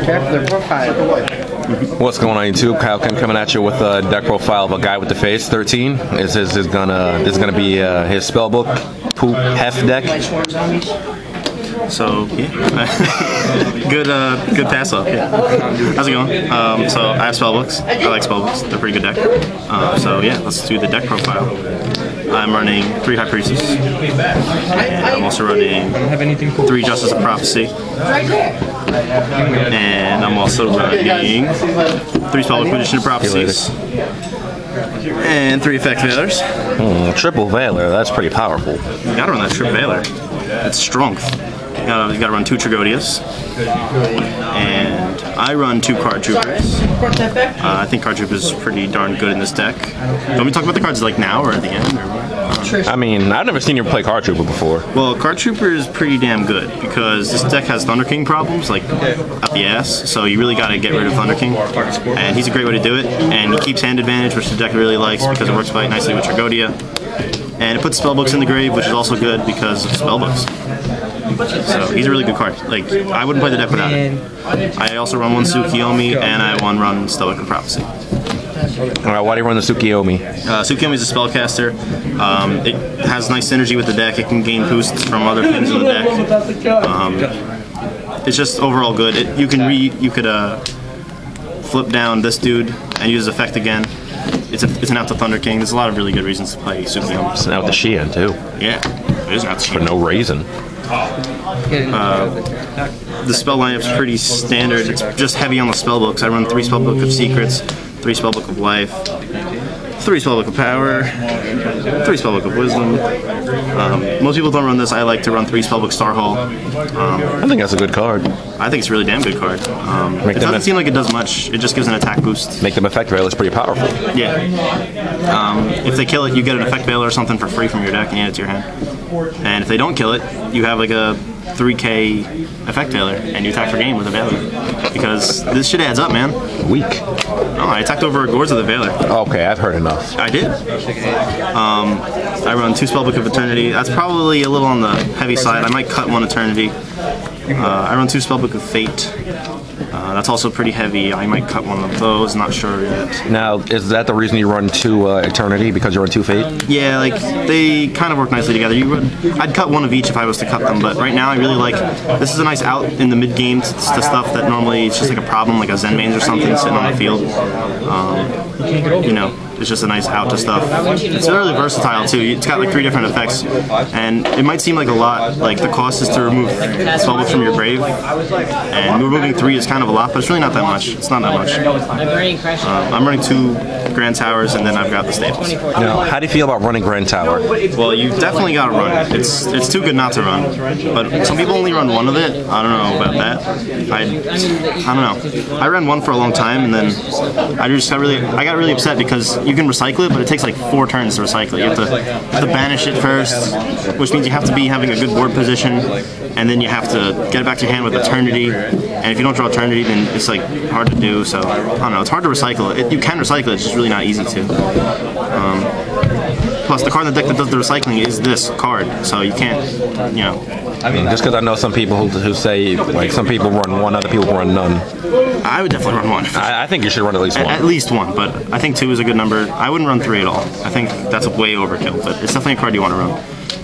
prepare for their profile. What's going on YouTube? Kyle Kim coming at you with a deck profile of a guy with the face. 13 this is gonna be his spellbook poop hef deck. So yeah, good pass off. Yeah. How's it going? So I have spellbooks. I like spellbooks. They're a pretty good deck. So yeah, let's do the deck profile. I'm running 3 High Priestess. I'm also running 3 Justice of Prophecy. And I'm also running 3 Spellbook Magician of Prophecies. And 3 Effect Veilers. Triple Veiler, that's pretty powerful. You gotta run that Triple Veiler. It's strength. You gotta run 2 Tragodias. And I run 2 Card Troopers. I think Card Troopers is pretty darn good in this deck. Don't we talk about the cards like now or at the end? I mean, I've never seen you play Card Trooper before. Well, Card Trooper is pretty damn good because this deck has Thunder King problems, like up the ass. So you really got to get rid of Thunder King, and he's a great way to do it. And he keeps hand advantage, which the deck really likes because it works quite nicely with Tragodia. And it puts Spellbooks in the grave, which is also good because of Spellbooks. So he's a really good card. Like, I wouldn't play the deck without it. I also run 1 Tsukiyomi, and I run Stoic of Prophecy. Alright, why do you run the Tsukiyomi? Tsukiyomi is a spellcaster. It has nice synergy with the deck. It can gain boosts from other things in the deck. It's just overall good. You could flip down this dude and use his effect again. It's an out to Thunder King. There's a lot of really good reasons to play Tsukiyomi. It's an out to Shian too. Yeah, it is an out to Shian. For no reason. The spell lineup's pretty standard. It's just heavy on the spellbooks. I run 3 Spellbook of Secrets, 3 Spellbook of Life, 3 Spellbook of Power, 3 Spellbook of Wisdom. Most people don't run this. I like to run 3 Spellbook Star Hall. I think that's a good card. I think it's a really damn good card. It doesn't seem like it does much. It just gives an attack boost. Make them Effect Veiler is pretty powerful. Yeah. If they kill it, you get an Effect Veiler or something for free from your deck and add it to your hand. And if they don't kill it, you have like a 3k Effect Veiler, and you attack for game with a Veiler. Because this shit adds up, man. Weak. Oh, I attacked over a Gorz with a Veiler. Okay, I've heard enough. I did. I run 2 Spellbook of Eternity. That's probably a little on the heavy side. I might cut 1 Eternity. I run 2 Spellbook of Fate. That's also pretty heavy. I might cut 1 of those, not sure yet. Now, is that the reason you run 2 Eternity, because you run 2 Fate? Yeah, like, they kind of work nicely together. I'd cut 1 of each if I was to cut them, but right now I really like, this is a nice out in the mid-game to stuff that normally it's just like a problem, like a Zen Mains or something sitting on the field. You know, it's just a nice out to stuff. It's really versatile too. It's got like 3 different effects, and it might seem like a lot. Like the cost is to remove Spellbooks from your grave, and removing 3 is kind of a lot, but it's really not that much. It's not that much. I'm running 2 Grand Towers, and then I've got the staples. Now, how do you feel about running Grand Tower? Well, you definitely got to run it. It's too good not to run, but some people only run 1 of it. I don't know about that. I don't know. I ran 1 for a long time, and then I got really upset because you can recycle it, but it takes like 4 turns to recycle it. You have to banish it first, which means you have to be having a good board position, and then you have to get it back to your hand with Eternity. And if you don't draw Eternity, then it's like hard to do. So I don't know. It's hard to recycle it. You can recycle it. It's just really not easy to. Plus, the card in the deck that does the recycling is this card, so you can't, you know. I mean, just because I know some people who say, like, some people run 1, other people run none. I would definitely run 1. I think you should run at least 1. At least 1, but I think 2 is a good number. I wouldn't run 3 at all. I think that's way overkill, but it's definitely a card you want to run.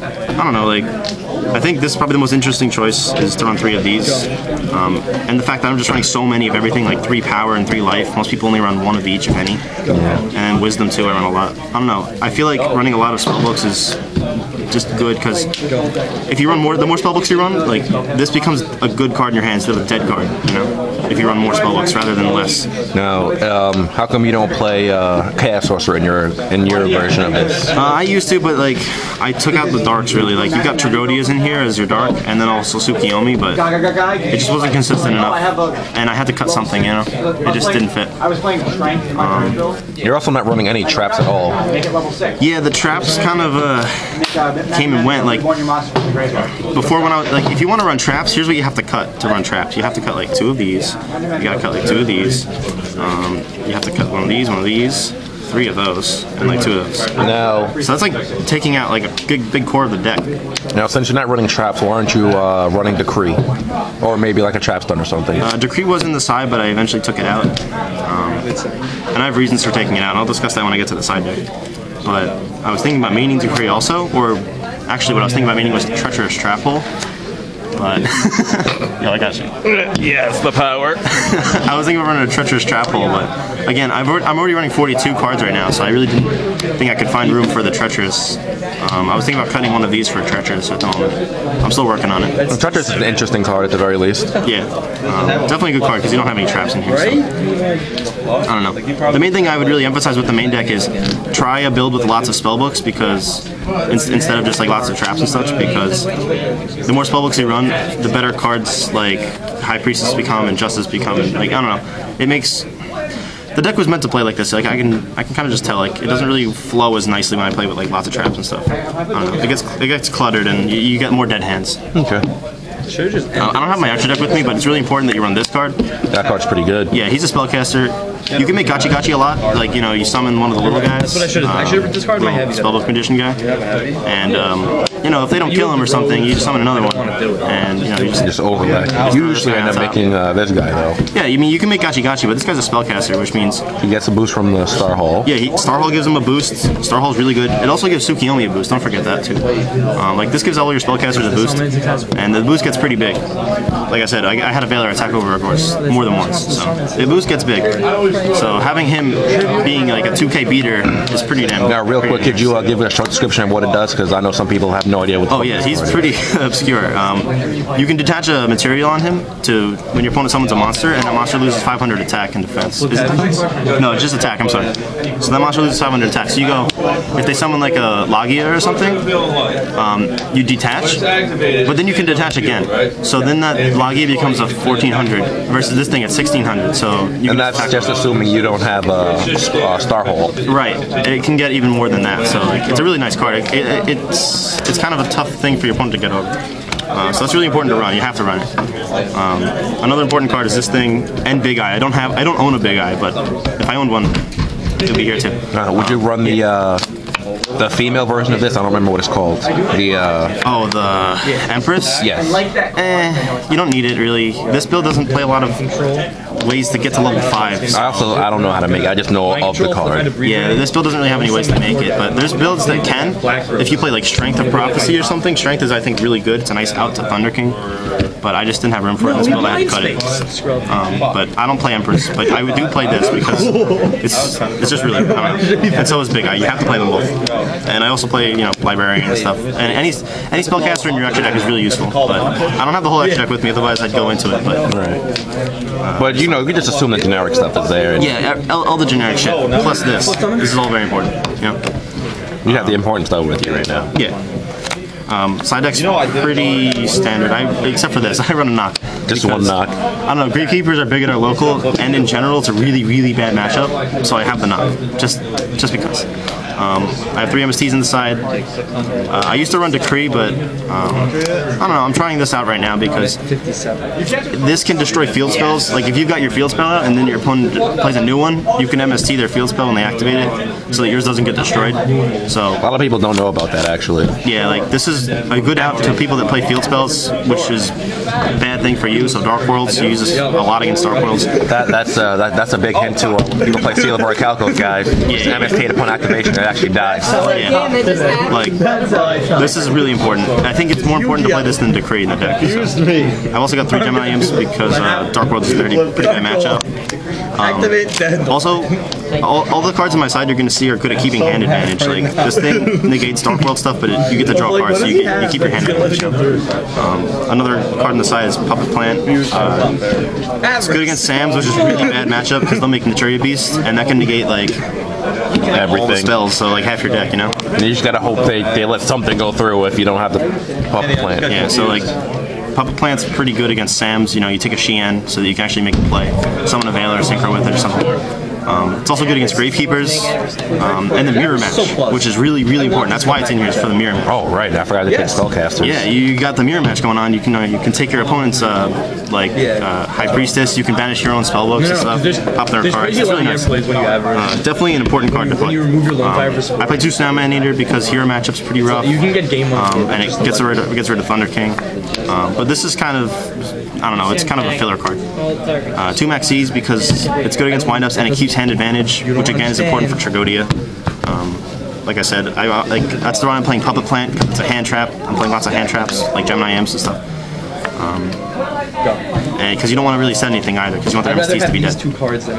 I don't know, like, I think this is probably the most interesting choice is to run 3 of these. And the fact that I'm just running so many of everything, like 3 power and 3 life. Most people only run 1 of each, if any. Yeah. And wisdom too, I run a lot. I don't know. I feel like running a lot of spellbooks is just good because if you run the more spellbooks you run, like this becomes a good card in your hand instead of a dead card, you know? If you run more spellbooks rather than less. Now, how come you don't play Chaos Sorcerer in your version of this? I used to, but like I took out the darks really. Like you got Tragodias in here as your dark, and then also Tsukiyomi, but it just wasn't consistent enough, and I had to cut something, you know. It just didn't fit. You're also not running any traps at all. Yeah, the traps kind of came and went. Like before, when I was, like, if you want to run traps, here's what you have to cut to run traps. You have to cut like 2 of these. You gotta cut like 2 of these. You have to cut 1 of these, 1 of these. 3 of those and like 2 of those. Now, So that's like taking out like a big core of the deck. now since you're not running traps, why aren't you running Decree, or maybe like a trap stun or something? Decree was in the side, but I eventually took it out. And I have reasons for taking it out. I'll discuss that when I get to the side deck. But I was thinking about maining Decree also, or actually what I was thinking about maining was Treacherous Trap Hole. But yeah, I got you. Yes, the power. I was thinking of running a Treacherous Trap Hole, but again, I'm already running 42 cards right now, so I really didn't think I could find room for the Treacherous. I was thinking about cutting one of these for Treacherous at the moment. I'm still working on it. Treacherous is an interesting card at the very least. Yeah, definitely a good card because you don't have any traps in here. So. I don't know. The main thing I would really emphasize with the main deck is try a build with lots of spellbooks, because instead of just like lots of traps and such, because the more spellbooks you run, the better cards like High Priestess become and Justice become. And, like, I don't know. It makes the deck was meant to play like this. Like I can kind of just tell, like, it doesn't really flow as nicely when I play with like lots of traps and stuff. I don't know. It gets cluttered and you get more dead hands. Okay. I don't have my extra deck with me, but it's really important that you run this card. That card's pretty good. Yeah, he's a spellcaster. You can make Gachi Gachi a lot, like, you know, you summon one of the little guys. That's what I should have discarded my heavy. Spellbook Magician guy. And, you know, if they don't kill him or something, you just summon another one. And, you know, you Just overlay. You usually end up making this guy, though. Yeah, I mean, you can make Gachi Gachi, but this guy's a spellcaster, which means... He gets a boost from the Star Hall. Yeah, Star Hall gives him a boost. Star Hall's really good. It also gives Tsukiyomi a boost, don't forget that, too. Like, this gives all your spellcasters a boost, and the boost gets pretty big. Like I said, I had a Valor attack over, of course, more than once, so the boost gets big. So having him being like a 2K beater is pretty damn good. Now, real quick, could you give a short description of what it does? Because I know some people have no idea what. Oh yeah, he's pretty obscure. You can detach a material on him to when your opponent summons a monster, and that monster loses 500 attack and defense. No, just attack. I'm sorry. So that monster loses 500 attack. So you go, if they summon like a Lagia or something, you detach, but then you can detach again. So then that Lagia becomes a 1400 versus this thing at 1600. So you and that's just assuming you don't have a Star Hole. Right. It can get even more than that. So like, it's a really nice card. It's kind of a tough thing for your opponent to get over. So that's really important to run. You have to run it. Another important card is this thing and Big Eye. I don't own a Big Eye, but if I owned one, it'll be here too. Would you run the female version of this? I don't remember what it's called. The Empress? Yes. You don't need it really. This build doesn't play a lot of ways to get to level 5. So. I don't know how to make it. I just know of the card. Yeah, this build doesn't really have any ways to make it, but there's builds that can. If you play like Strength of Prophecy or something, Strength is I think really good. It's a nice out to Thunder King. But I just didn't have room for it in this build. I had to cut it. But I don't play Empress, but I do play this because it's just really. I don't know. And so is Big Eye. You have to play them both. And I also play, you know, Librarian and stuff. And any spellcaster in your extra deck is really useful. But I don't have the whole extra deck with me, otherwise I'd go into it. But but you know, you just assume the generic stuff is there. And yeah, all the generic shit. Plus this. This is all very important. You know? You have the important stuff with you right now. Yeah. Side deck's pretty standard, except for this. I run a knock. Just one knock. I don't know, Great Keepers are big at our local, and in general, it's a really, really bad matchup, so I have the knock, just because. I have 3 MSTs in the side. I used to run Decree, but I don't know, I'm trying this out right now because this can destroy field spells. Like if you've got your field spell out and then your opponent plays a new one, you can MST their field spell when they activate it so that yours doesn't get destroyed. So a lot of people don't know about that actually. Yeah, like this is a good out to people that play field spells, which is a bad thing for you. So Dark Worlds, you use this a lot against Dark Worlds. That's a big hint to people play Seal of Orichalcos guys. Yeah. MST upon activation, it actually dies. Yeah. Like this is really important. I think it's more important to play this than Decree in the deck. So. I've also got 3 Gemini Imps because Dark World is a pretty bad matchup. Also, all the cards on my side you're going to see are good at keeping hand advantage. Like this thing negates Dark World stuff, but you get to draw cards, so you keep your hand advantage. You know? Another card on the side is Puppet Plant. It's good against Sams, which is a really bad matchup because they'll make Naturia Beast, and that can negate like everything. All the spells, so like half your deck, you know? And you just gotta hope they let something go through if you don't have the Puppet Plant. Yeah, so like Puppet Plant's pretty good against Sams. You know, you take a Xian so that you can actually make a play. Summon a Valor, synchro with it or something. It's also good against Gravekeepers, and the mirror match, which is really, really important. That's why it's in here, is for the mirror match. Oh, right. I forgot to pick spellcasters. Yeah, you got the mirror match going on. You can take your opponent's High Priestess. You can banish your own spellbooks and stuff. Pop their cards. It's really nice. Definitely an important card to play. You remove your lone fire for support. I play 2 Snow Man-Eater because hero matchup's pretty rough. You can get game one. And it gets rid of Thunder King. But this is kind of, I don't know, it's kind of a filler card. 2 Maxis because it's good against windups and it keeps hand advantage, which again is important for Tragodia. Like I said, that's the why I'm playing Puppet Plant. It's a hand trap. I'm playing lots of hand traps, like Gemini Imps and stuff. And because you don't want to really set anything either, because you want the MSTs to be dead.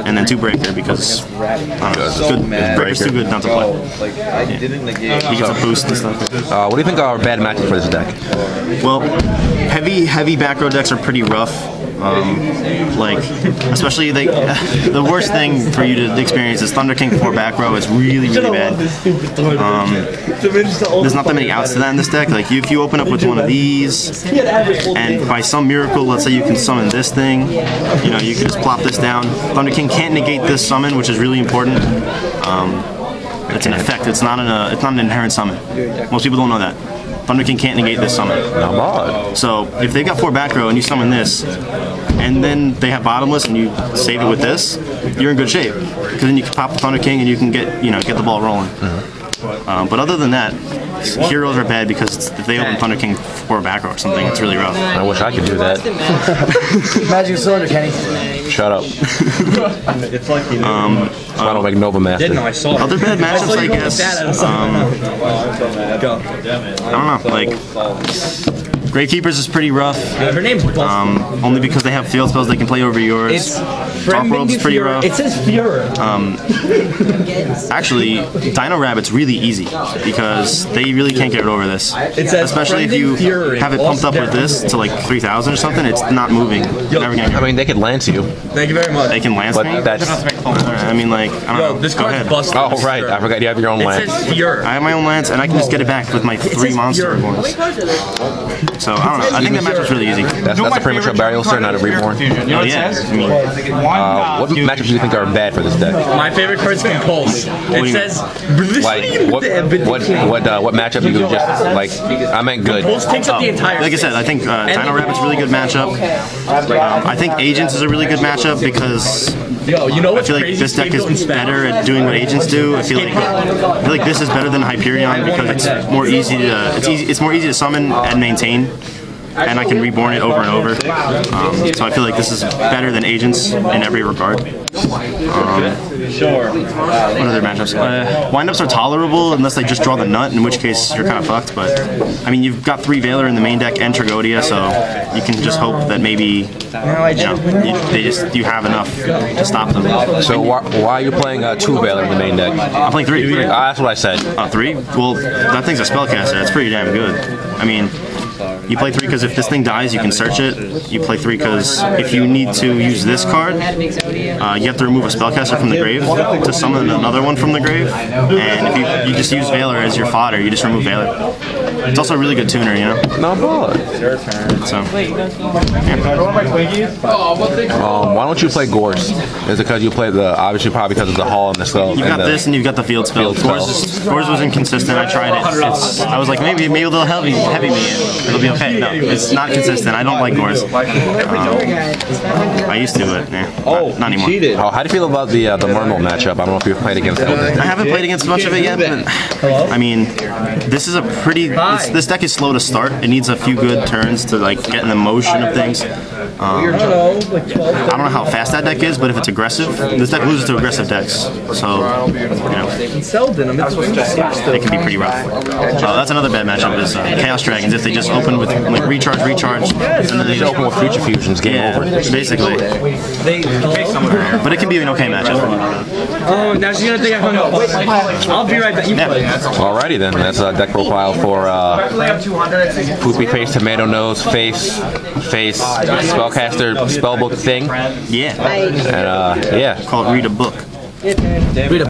And then 2 Breaker because Breaker's too good not to play. Yeah. He gets a boost and stuff. What do you think are bad matches for this deck? Well, heavy back row decks are pretty rough. Especially the worst thing for you to experience is Thunder King 4 back row is really, really bad. There's not that many outs to that in this deck. Like if you open up with one of these, and by some miracle, let's say you can summon this thing, you can just plop this down. Thunder King can't negate this summon, which is really important. It's an effect. It's not an inherent summon. Most people don't know that. Thunder King can't negate this summon. So if they've got 4 back row and you summon this, and then they have bottomless and you save it with this, you're in good shape. Because then you can pop the Thunder King and you can get the ball rolling. But other than that, heroes are bad because if they open Thunder King 4 back row or something, it's really rough. I wish I could do that. Magic Cylinder, Kenny. Shut up. It's like I don't make Nova Master. Didn't know, I saw it. Other bad matchups, I guess. I don't know, like Gravekeepers is pretty rough. Her name's only because they have field spells they can play over yours. Dark World's pretty rough. It says Fuhrer. Actually, Dino Rabbit's really easy because they really can't get over this. Especially if you have it pumped up with this to like 3,000 or something, it's not moving. Never gonna I mean, they could lance you. Thank you very much. They can lance me? That's... I mean, like, I don't know. This Go card's ahead. busted. Oh, right. I forgot you have your own lance. It says Fuhrer. I have my own lance, and I can just get it back with my 3 monster reborns. So, I don't know. I think that matchup's really easy. That's a premature burial, sir, not a reborn. Oh, yeah. What matchups do you think are bad for this deck? My favorite card's Compulse. It says... Like, what matchup do you just, like, I meant good. Compulse takes up the entire... Like I said, I think Dino Rabbit's a really good matchup. I think Agents is a really good matchup because I feel like this deck is better at doing what Agents do. I feel like this is better than Hyperion because it's more easy to summon and maintain, and I can reborn it over and over. So I feel like this is better than Agents in every regard. What other matchups? Windups are tolerable unless they just draw the nut, in which case you're kind of fucked. But I mean, you've got 3 Valor in the main deck and Tragodia, so you can just hope that maybe you have enough to stop them. So why are you playing 2 Valor in the main deck? I'm playing 3. That's what I said. 3? Well, that thing's a spellcaster. That's pretty damn good. I mean, you play 3 because if this thing dies, you can search it. You play 3 because if you need to use this card, you have to remove a spellcaster from the grave to summon another one from the grave. And if you just use Valor as your fodder, you just remove Valor. It's also a really good tuner, you know? Not bad. So, why don't you play Gorse? Is it because you play obviously probably because of the Hall and the spell? You've got this and you've got the field spell. Gorse was inconsistent. I tried it. I was like, maybe they'll heavy me. It'll be okay. No, it's not consistent. I don't like Gorse. I used to, but not anymore. Oh, how do you feel about the Murmel matchup? I don't know if you've played against it. I haven't played against much of it yet, but I mean, this is a pretty. This deck is slow to start. It needs a few good turns to like get in the motion of things. I don't know how fast that deck is, but if it's aggressive, this deck loses to aggressive decks. So, it can be pretty rough. That's another bad matchup is Chaos Dragons. If they just open with like recharge, and then they open with Future Fusions, game over. Basically. But it can be an okay matchup. Oh, now she's gonna think I hung up. I'll be right back. Alrighty then, that's a deck profile for Poopy Face, Tomato Nose, Face, Spellcaster, Spellbook thing. Yeah. And yeah. Called Read a Book. Read a